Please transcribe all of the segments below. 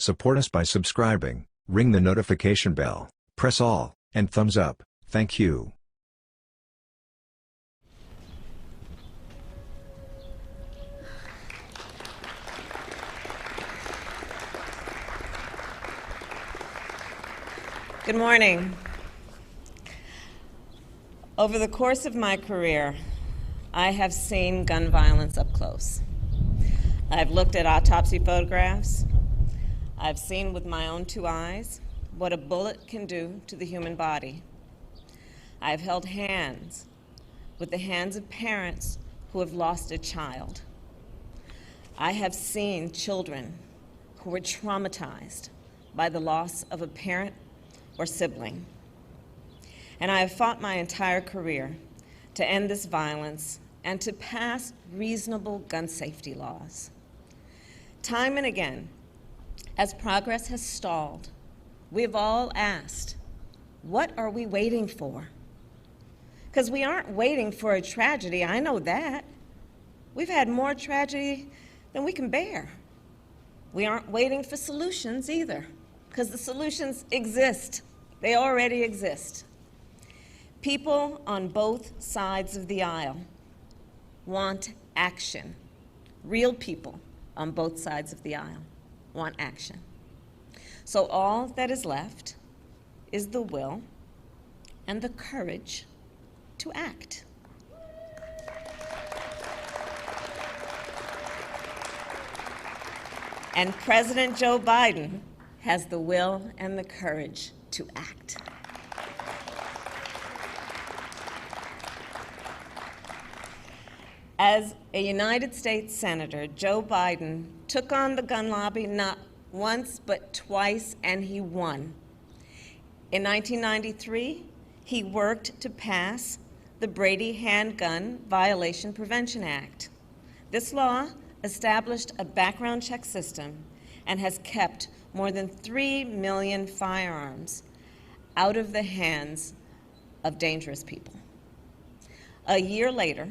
Support us by subscribing, ring the notification bell, press all, and thumbs up. Thank you. Good morning. Over the course of my career, I have seen gun violence up close. I've looked at autopsy photographs. I've seen with my own two eyes what a bullet can do to the human body. I've held hands with the hands of parents who have lost a child. I have seen children who were traumatized by the loss of a parent or sibling. And I have fought my entire career to end this violence and to pass reasonable gun safety laws. Time and again, as progress has stalled, we have all asked, what are we waiting for? Because we aren't waiting for a tragedy, I know that. We've had more tragedy than we can bear. We aren't waiting for solutions either, because the solutions exist. They already exist. People on both sides of the aisle want action. Real people on both sides of the aisle want action. So all that is left is the will and the courage to act. And President Joe Biden has the will and the courage to act. As a United States Senator, Joe Biden took on the gun lobby not once but twice, and he won. In 1993, he worked to pass the Brady Handgun Violation Prevention Act. This law established a background check system and has kept more than 3 million firearms out of the hands of dangerous people. A year later,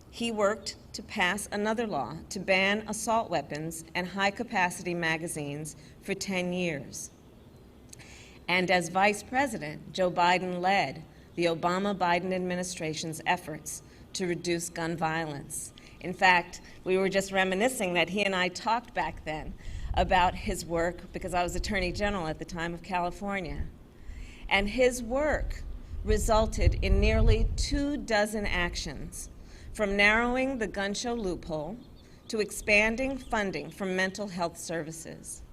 he worked to pass another law to ban assault weapons and high-capacity magazines for 10 years. And as Vice President, Joe Biden led the Obama-Biden administration's efforts to reduce gun violence. In fact, we were just reminiscing that he and I talked back then about his work, because I was Attorney General at the time of California. And his work resulted in nearly 24 actions, from narrowing the gun show loophole to expanding funding for mental health services.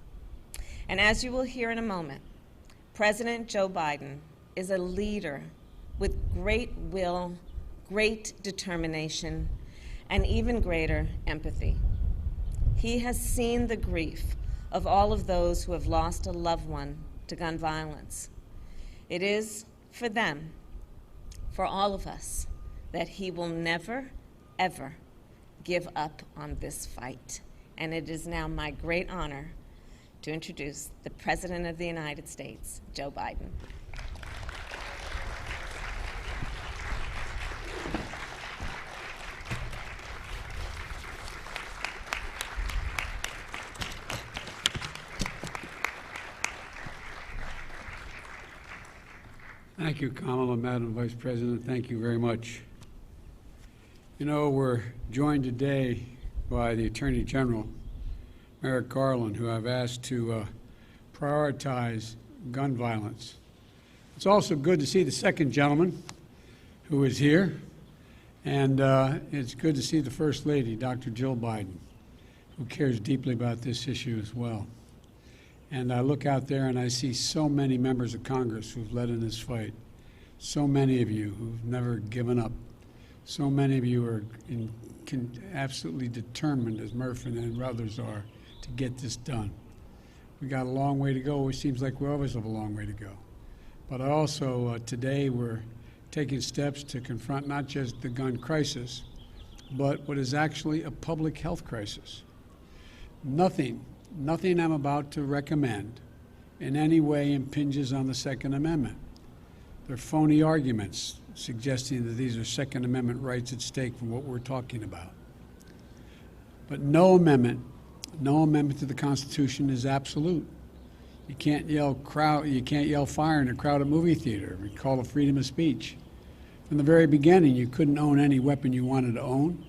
And as you will hear in a moment, President Joe Biden is a leader with great will, great determination, and even greater empathy. He has seen the grief of all of those who have lost a loved one to gun violence. It is for them, for all of us, that he will never, ever give up on this fight. And it is now my great honor to introduce the President of the United States, Joe Biden. Thank you, Kamala, Madam Vice President. Thank you very much. You know, we're joined today by the Attorney General, Merrick Garland, who I've asked to prioritize gun violence. It's also good to see the second gentleman who is here, and it's good to see the First Lady, Dr. Jill Biden, who cares deeply about this issue as well. And I look out there and I see so many members of Congress who've led in this fight, so many of you who've never given up, so many of you are absolutely determined, as Murphy and others are, to get this done. We got a long way to go. It seems like we always have a long way to go. But also today we're taking steps to confront not just the gun crisis, but what is actually a public health crisis. Nothing I'm about to recommend in any way impinges on the Second Amendment. They're phony arguments suggesting that these are Second Amendment rights at stake from what we're talking about. But no amendment no amendment to the Constitution is absolute. You can't yell fire in a crowded movie theater. We call it freedom of speech. From the very beginning, you couldn't own any weapon you wanted to own.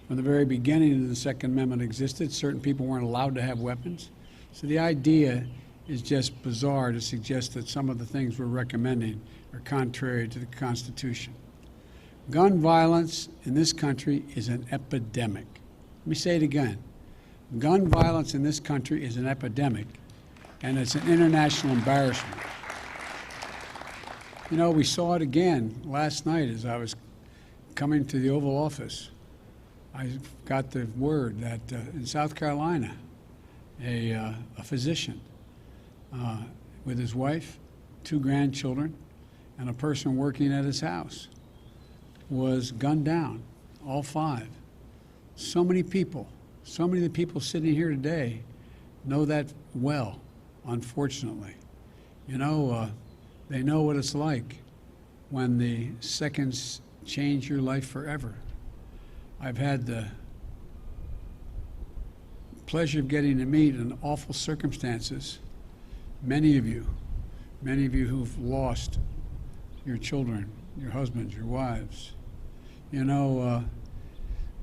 From the very beginning the Second Amendment existed, certain people weren't allowed to have weapons. So the idea is just bizarre to suggest that some of the things we're recommending are contrary to the Constitution. Gun violence in this country is an epidemic. Let me say it again. Gun violence in this country is an epidemic, and it's an international embarrassment. You know, we saw it again last night as I was coming to the Oval Office. I got the word that in South Carolina, a physician with his wife, 2 grandchildren, and a person working at his house was gunned down, all 5. So many people, so many of the people sitting here today know that well, unfortunately. You know, they know what it's like when the seconds change your life forever. I've had the pleasure of getting to meet in awful circumstances many of you who've lost your children, your husbands, your wives. You know,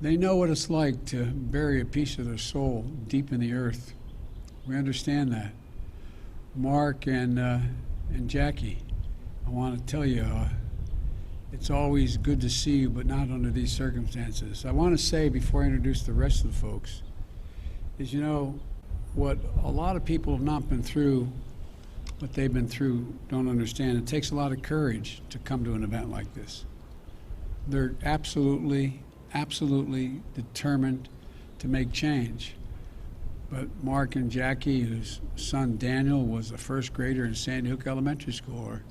they know what it's like to bury a piece of their soul deep in the earth. We understand that. Mark and Jackie, I want to tell you, it's always good to see you, but not under these circumstances. I want to say before I introduce the rest of the folks is, you know, what a lot of people have not been through, what they've been through, don't understand. It takes a lot of courage to come to an event like this. They're absolutely determined to make change. But Mark and Jackie, whose son Daniel was a first grader in Sandy Hook Elementary School, or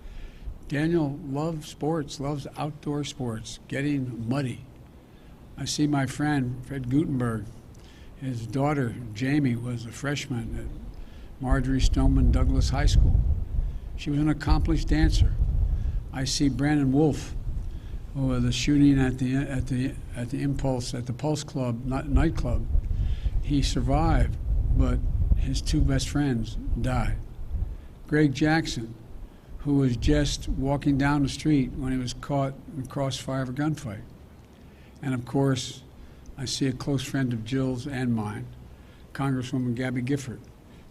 Daniel loves sports, loves outdoor sports, getting muddy. I see my friend, Fred Gutenberg. His daughter, Jamie, was a freshman at Marjorie Stoneman Douglas High School. She was an accomplished dancer. I see Brandon Wolf, who was the shooting at the Pulse Club nightclub. He survived, but his 2 best friends died. Greg Jackson, who was just walking down the street when he was caught in the crossfire of a gunfight. And of course, I see a close friend of Jill's and mine, Congresswoman Gabby Gifford,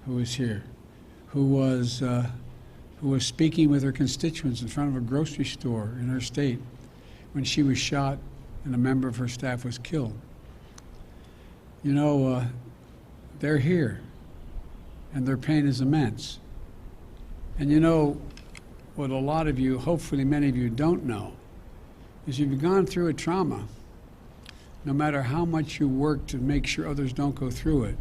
who is here, who was speaking with her constituents in front of a grocery store in her state when she was shot and a member of her staff was killed. You know, they're here, and their pain is immense. And you know, what a lot of you, hopefully many of you, don't know is you've gone through a trauma. No matter how much you work to make sure others don't go through it,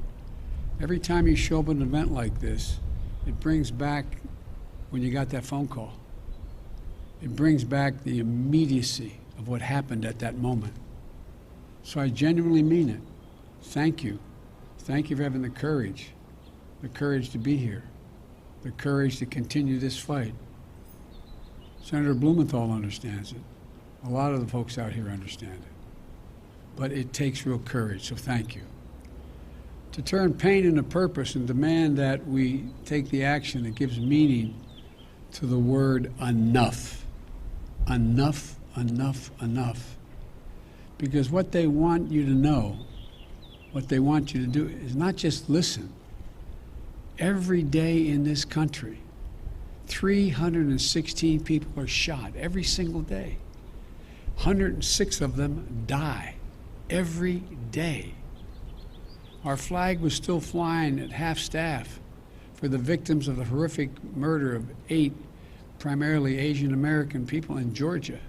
every time you show up at an event like this, it brings back when you got that phone call. It brings back the immediacy of what happened at that moment. So I genuinely mean it. Thank you. Thank you for having the courage to be here, the courage to continue this fight. Senator Blumenthal understands it. A lot of the folks out here understand it. But it takes real courage, so thank you. To turn pain into purpose and demand that we take the action that gives meaning to the word enough. Enough, enough, enough. Because what they want you to know, what they want you to do is not just listen. Every day in this country, 316 people are shot every single day. 106 of them die every day. Our flag was still flying at half-staff for the victims of the horrific murder of 8 primarily Asian American people in Georgia,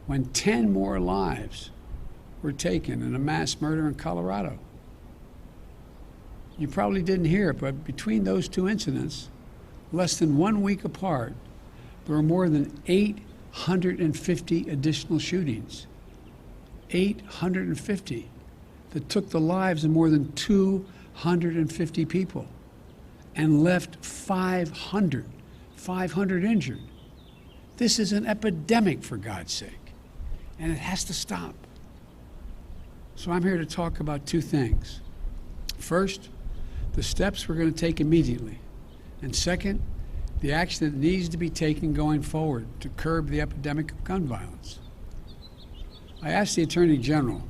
when 10 more lives were taken in a mass murder in Colorado. You probably didn't hear it, but between those 2 incidents, less than 1 week apart, there were more than 850 additional shootings. 850 that took the lives of more than 250 people and left 500 injured. This is an epidemic, for God's sake, and it has to stop. So I'm here to talk about 2 things. First, the steps we're going to take immediately. And second, the action that needs to be taken going forward to curb the epidemic of gun violence. I asked the Attorney General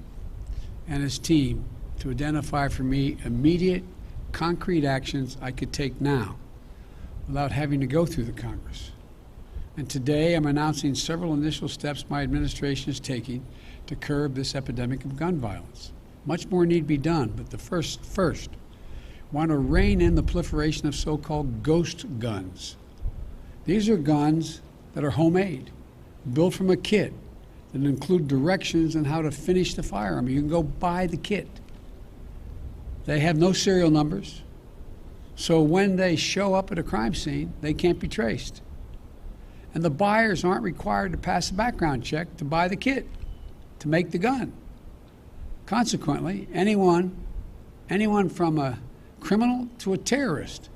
and his team to identify for me immediate, concrete actions I could take now without having to go through the Congress. And today I'm announcing several initial steps my administration is taking to curb this epidemic of gun violence. Much more need be done, but the first, want to rein in the proliferation of so-called ghost guns. These are guns that are homemade, built from a kit, that include directions on how to finish the firearm. You can go buy the kit. They have no serial numbers, so when they show up at a crime scene, they can't be traced. And the buyers aren't required to pass a background check to buy the kit, to make the gun. Consequently, anyone from a criminal to a terrorist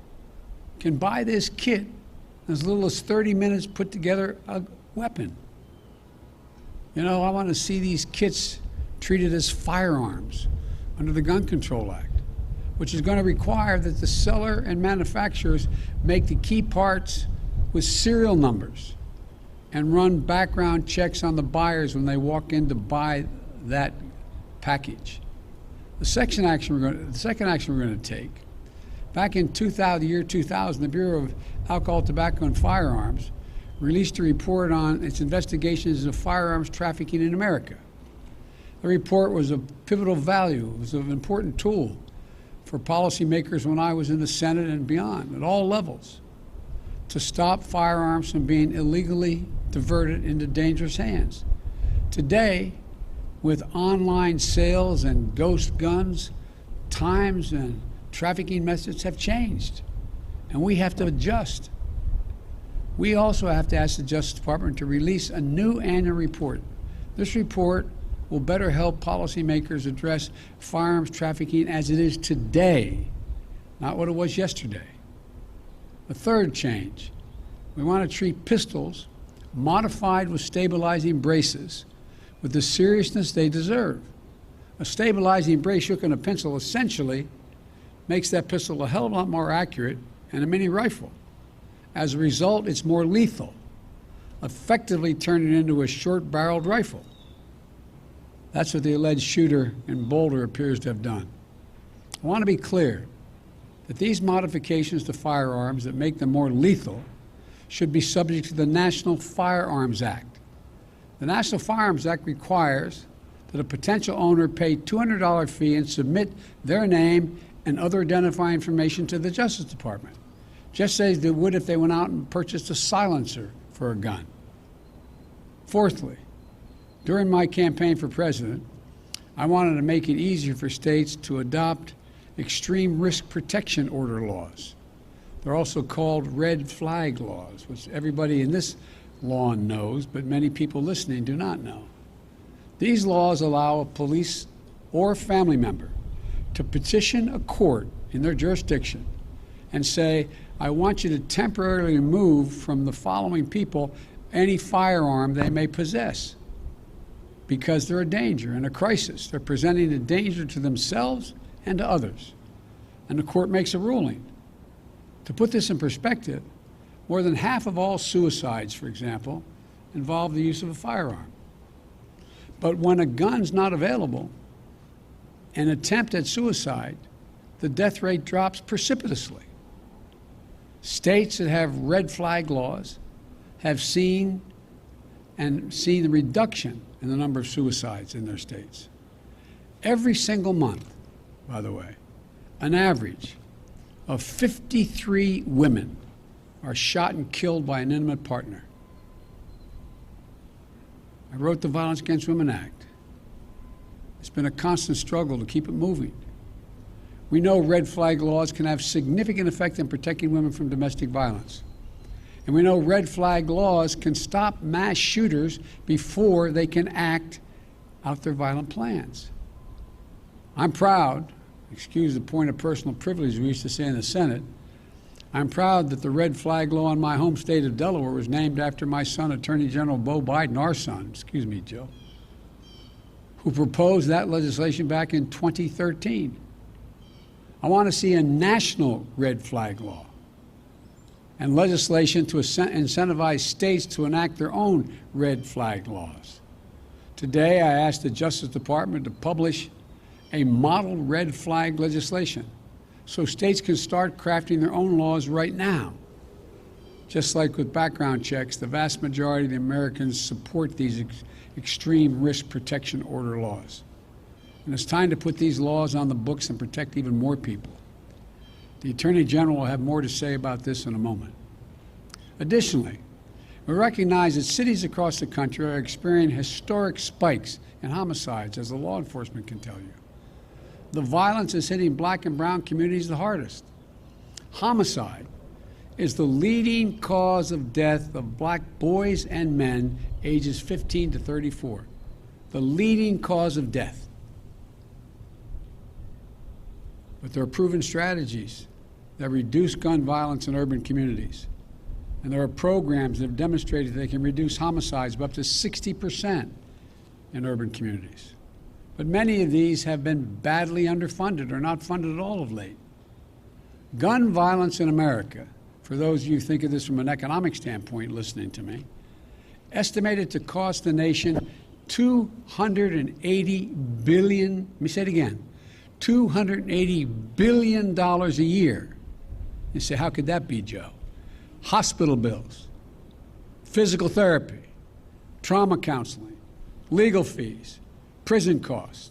can buy this kit in as little as 30 minutes, put together a weapon. You know, I want to see these kits treated as firearms under the Gun Control Act, which is going to require that the seller and manufacturers make the key parts with serial numbers and run background checks on the buyers when they walk in to buy that package. The second action we're going to take, back in the year 2000, the Bureau of Alcohol, Tobacco, and Firearms released a report on its investigations of firearms trafficking in America. The report was of pivotal value. It was an important tool for policymakers when I was in the Senate and beyond, at all levels, to stop firearms from being illegally diverted into dangerous hands. Today, with online sales and ghost guns, times and trafficking methods have changed, and we have to adjust. We also have to ask the Justice Department to release a new annual report. This report will better help policymakers address firearms trafficking as it is today, not what it was yesterday. The third change, we want to treat pistols modified with stabilizing braces with the seriousness they deserve. A stabilizing brace shook in a pencil essentially makes that pistol a hell of a lot more accurate than a mini rifle. As a result, it's more lethal, effectively turning it into a short-barreled rifle. That's what the alleged shooter in Boulder appears to have done. I want to be clear that these modifications to firearms that make them more lethal should be subject to the National Firearms Act. The National Firearms Act requires that a potential owner pay a $200 fee and submit their name and other identifying information to the Justice Department, just as they would if they went out and purchased a silencer for a gun. Fourthly, during my campaign for president, I wanted to make it easier for states to adopt extreme risk protection order laws. They're also called red flag laws, which everybody in this lawn knows, but many people listening do not know. These laws allow a police or family member to petition a court in their jurisdiction and say, I want you to temporarily remove from the following people any firearm they may possess because they're a danger and a crisis. They're presenting a danger to themselves and to others. And the court makes a ruling. To put this in perspective, more than half of all suicides, for example, involve the use of a firearm. But when a gun's not available, an attempt at suicide, the death rate drops precipitously. States that have red flag laws have seen the reduction in the number of suicides in their states. Every single month, by the way, an average of 53 women are shot and killed by an intimate partner. I wrote the Violence Against Women Act. It's been a constant struggle to keep it moving. We know red flag laws can have significant effect in protecting women from domestic violence. And we know red flag laws can stop mass shooters before they can act out their violent plans. I'm proud, excuse the point of personal privilege we used to say in the Senate, I'm proud that the red flag law in my home state of Delaware was named after my son, Attorney General Beau Biden, our son, excuse me, Joe, who proposed that legislation back in 2013. I want to see a national red flag law and legislation to incentivize states to enact their own red flag laws. Today, I asked the Justice Department to publish a model red flag legislation so states can start crafting their own laws right now. Just like with background checks, the vast majority of the Americans support these extreme risk protection order laws. And it's time to put these laws on the books and protect even more people. The Attorney General will have more to say about this in a moment. Additionally, we recognize that cities across the country are experiencing historic spikes in homicides, as the law enforcement can tell you. The violence is hitting black and brown communities the hardest. Homicide is the leading cause of death of black boys and men ages 15 to 34. The leading cause of death. But there are proven strategies that reduce gun violence in urban communities. And there are programs that have demonstrated they can reduce homicides by up to 60% in urban communities. But many of these have been badly underfunded or not funded at all of late. Gun violence in America, for those of you who think of this from an economic standpoint listening to me, estimated to cost the nation $280 billion, let me say it again, $280 billion a year. You say, how could that be, Joe? Hospital bills, physical therapy, trauma counseling, legal fees, prison costs,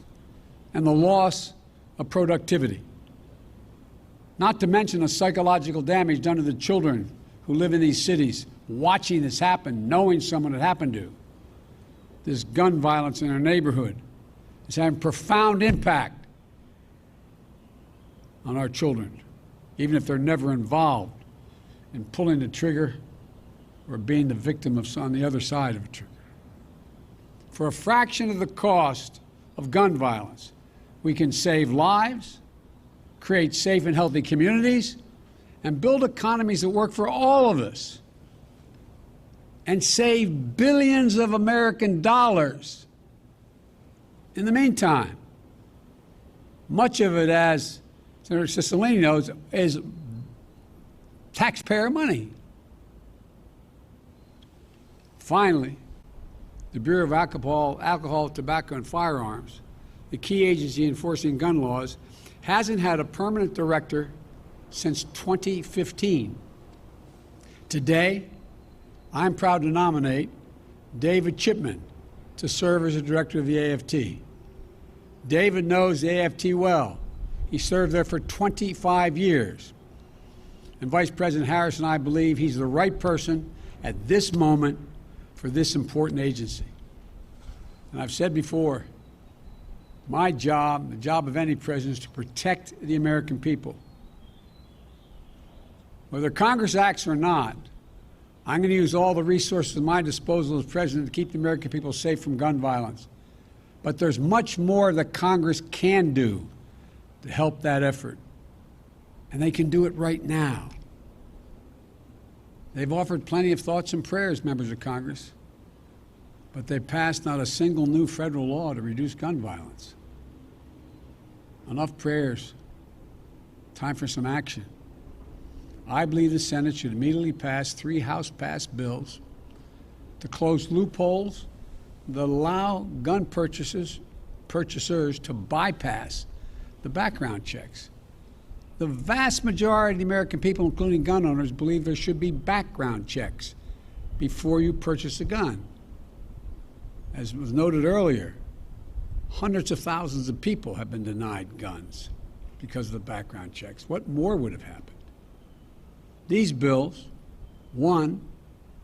and the loss of productivity. Not to mention the psychological damage done to the children who live in these cities, watching this happen, knowing someone it happened to. This gun violence in their neighborhood is having profound impact on our children, even if they're never involved in pulling the trigger or being the victim of on the other side of a trigger. For a fraction of the cost of gun violence, we can save lives, create safe and healthy communities, and build economies that work for all of us, and save billions of American dollars. In the meantime, much of it, as Senator Cicilline knows, is taxpayer money. Finally, the Bureau of Alcohol, Tobacco, and Firearms, the key agency enforcing gun laws, hasn't had a permanent director since 2015. Today, I'm proud to nominate David Chipman to serve as the director of the AFT. David knows the AFT well. He served there for 25 years. And Vice President Harris and I believe he's the right person at this moment for this important agency. And I've said before, my job, the job of any president, is to protect the American people. Whether Congress acts or not, I'm going to use all the resources at my disposal as president to keep the American people safe from gun violence. But there's much more that Congress can do to help that effort. And they can do it right now. They've offered plenty of thoughts and prayers, members of Congress, but they've passed not a single new federal law to reduce gun violence. Enough prayers. Time for some action. I believe the Senate should immediately pass 3 House-passed bills to close loopholes that allow gun purchasers to bypass the background checks. The vast majority of the American people, including gun owners, believe there should be background checks before you purchase a gun. As was noted earlier, hundreds of thousands of people have been denied guns because of the background checks. What more would have happened? These bills, one,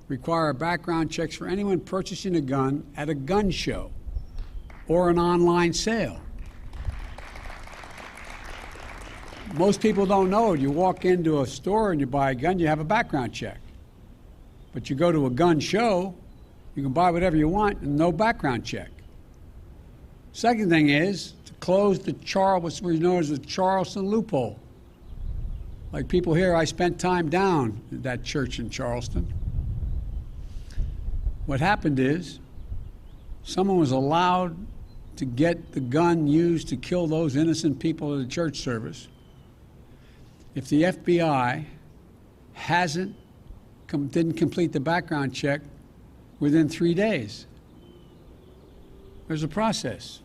require background checks for anyone purchasing a gun at a gun show or an online sale. Most people don't know it. You walk into a store and you buy a gun, you have a background check. But you go to a gun show, you can buy whatever you want and no background check. Second thing is to close what's known as the Charleston loophole. Like people here, I spent time down at that church in Charleston. What happened is someone was allowed to get the gun used to kill those innocent people at a church service if the FBI didn't complete the background check within 3 days. There's a process.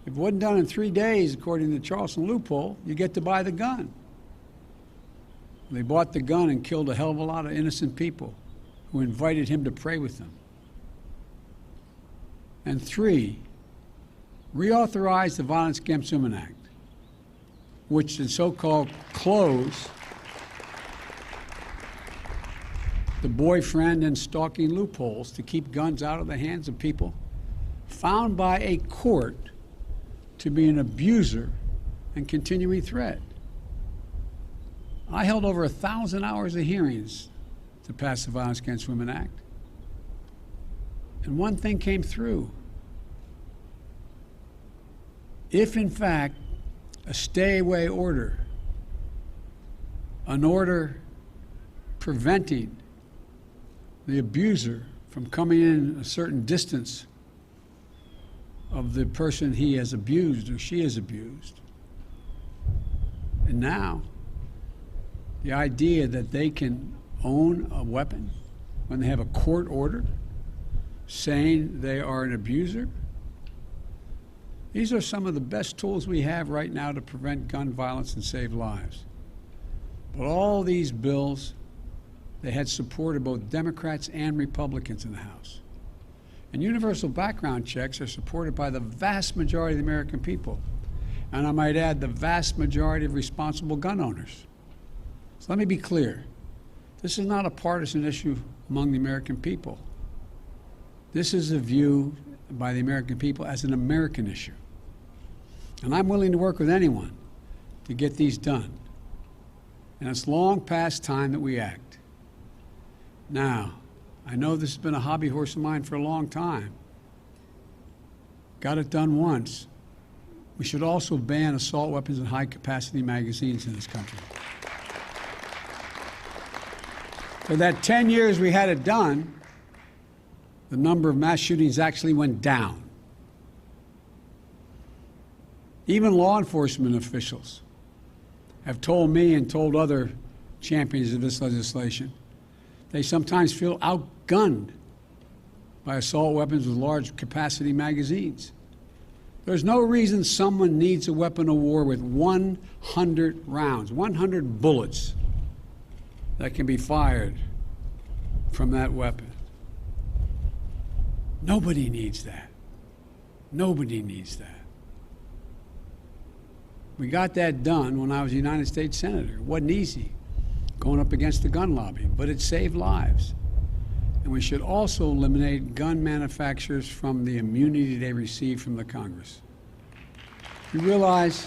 If it wasn't done in 3 days, according to the Charleston loophole, you get to buy the gun. They bought the gun and killed a hell of a lot of innocent people who invited him to pray with them. And 3, reauthorize the Violence Against Women Act, which the so-called close the boyfriend and stalking loopholes to keep guns out of the hands of people found by a court to be an abuser and continuing threat. I held over 1,000 hours of hearings to pass the Violence Against Women Act. And one thing came through. If, in fact, a stay-away order, an order preventing the abuser from coming in a certain distance of the person he has abused or she has abused. And now, the idea that they can own a weapon when they have a court order saying they are an abuser, these are some of the best tools we have right now to prevent gun violence and save lives. But all these bills, they had support of both Democrats and Republicans in the House. And universal background checks are supported by the vast majority of the American people. And I might add, the vast majority of responsible gun owners. So let me be clear. This is not a partisan issue among the American people. This is a view by the American people as an American issue. And I'm willing to work with anyone to get these done. And it's long past time that we act. Now, I know this has been a hobby horse of mine for a long time. Got it done once. We should also ban assault weapons and high-capacity magazines in this country. For that 10 years we had it done, the number of mass shootings actually went down. Even law enforcement officials have told me and told other champions of this legislation they sometimes feel outgunned by assault weapons with large capacity magazines. There's no reason someone needs a weapon of war with 100 rounds, 100 bullets that can be fired from that weapon. Nobody needs that. Nobody needs that. We got that done when I was a United States Senator. It wasn't easy going up against the gun lobby, but it saved lives. And we should also eliminate gun manufacturers from the immunity they receive from the Congress. You realize,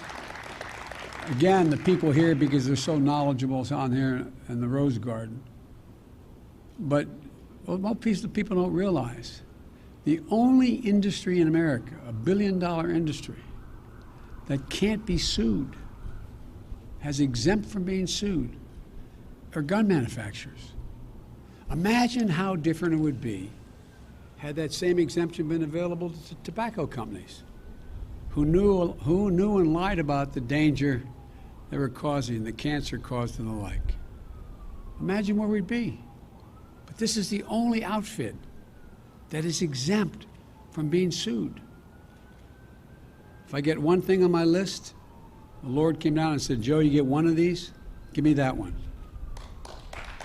again, the people here, because they're so knowledgeable on here in the Rose Garden, but what most people don't realize, the only industry in America, a billion-dollar industry, that can't be sued, has exempt from being sued, are gun manufacturers. Imagine how different it would be had that same exemption been available to tobacco companies who knew and lied about the danger they were causing, the cancer caused and the like. Imagine where we'd be. But this is the only outfit that is exempt from being sued. If I get one thing on my list, the Lord came down and said, Joe, you get one of these, give me that one.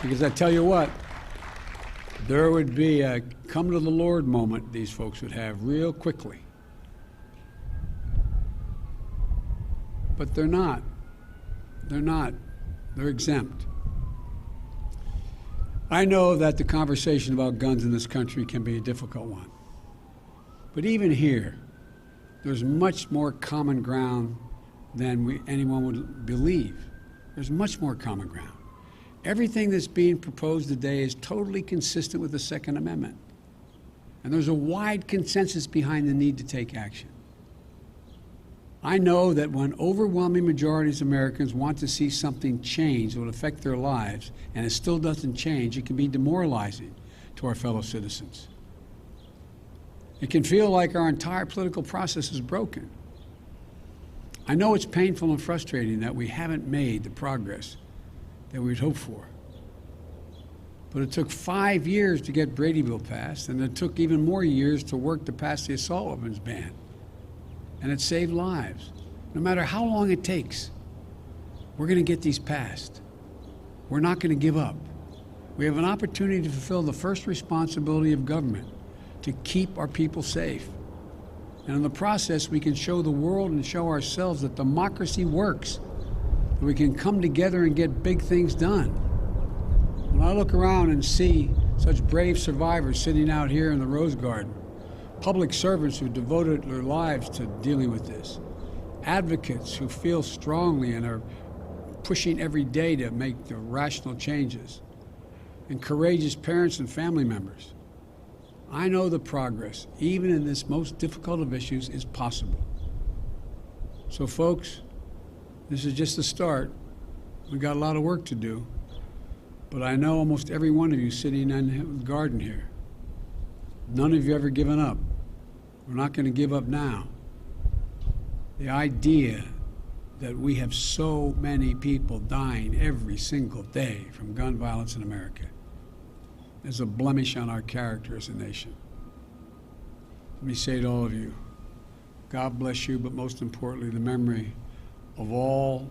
Because I tell you what, there would be a come to the Lord moment these folks would have real quickly. But they're not. They're not. They're exempt. I know that the conversation about guns in this country can be a difficult one. But even here, there's much more common ground than anyone would believe. There's much more common ground. Everything that's being proposed today is totally consistent with the Second Amendment. And there's a wide consensus behind the need to take action. I know that when overwhelming majorities of Americans want to see something change that will affect their lives, and it still doesn't change, it can be demoralizing to our fellow citizens. It can feel like our entire political process is broken. I know it's painful and frustrating that we haven't made the progress that we'd hoped for. But it took 5 years to get Brady Bill passed, and it took even more years to work to pass the assault weapons ban. And it saved lives. No matter how long it takes, we're going to get these passed. We're not going to give up. We have an opportunity to fulfill the first responsibility of government, to keep our people safe. And in the process, we can show the world and show ourselves that democracy works, that we can come together and get big things done. When I look around and see such brave survivors sitting out here in the Rose Garden, public servants who devoted their lives to dealing with this, advocates who feel strongly and are pushing every day to make the rational changes, and courageous parents and family members, I know the progress, even in this most difficult of issues, is possible. So folks, this is just the start. We've got a lot of work to do, but I know almost every one of you sitting in the garden here, none of you ever given up. We're not going to give up now. The idea that we have so many people dying every single day from gun violence in America is a blemish on our character as a nation. Let me say to all of you, God bless you, but most importantly, the memory of all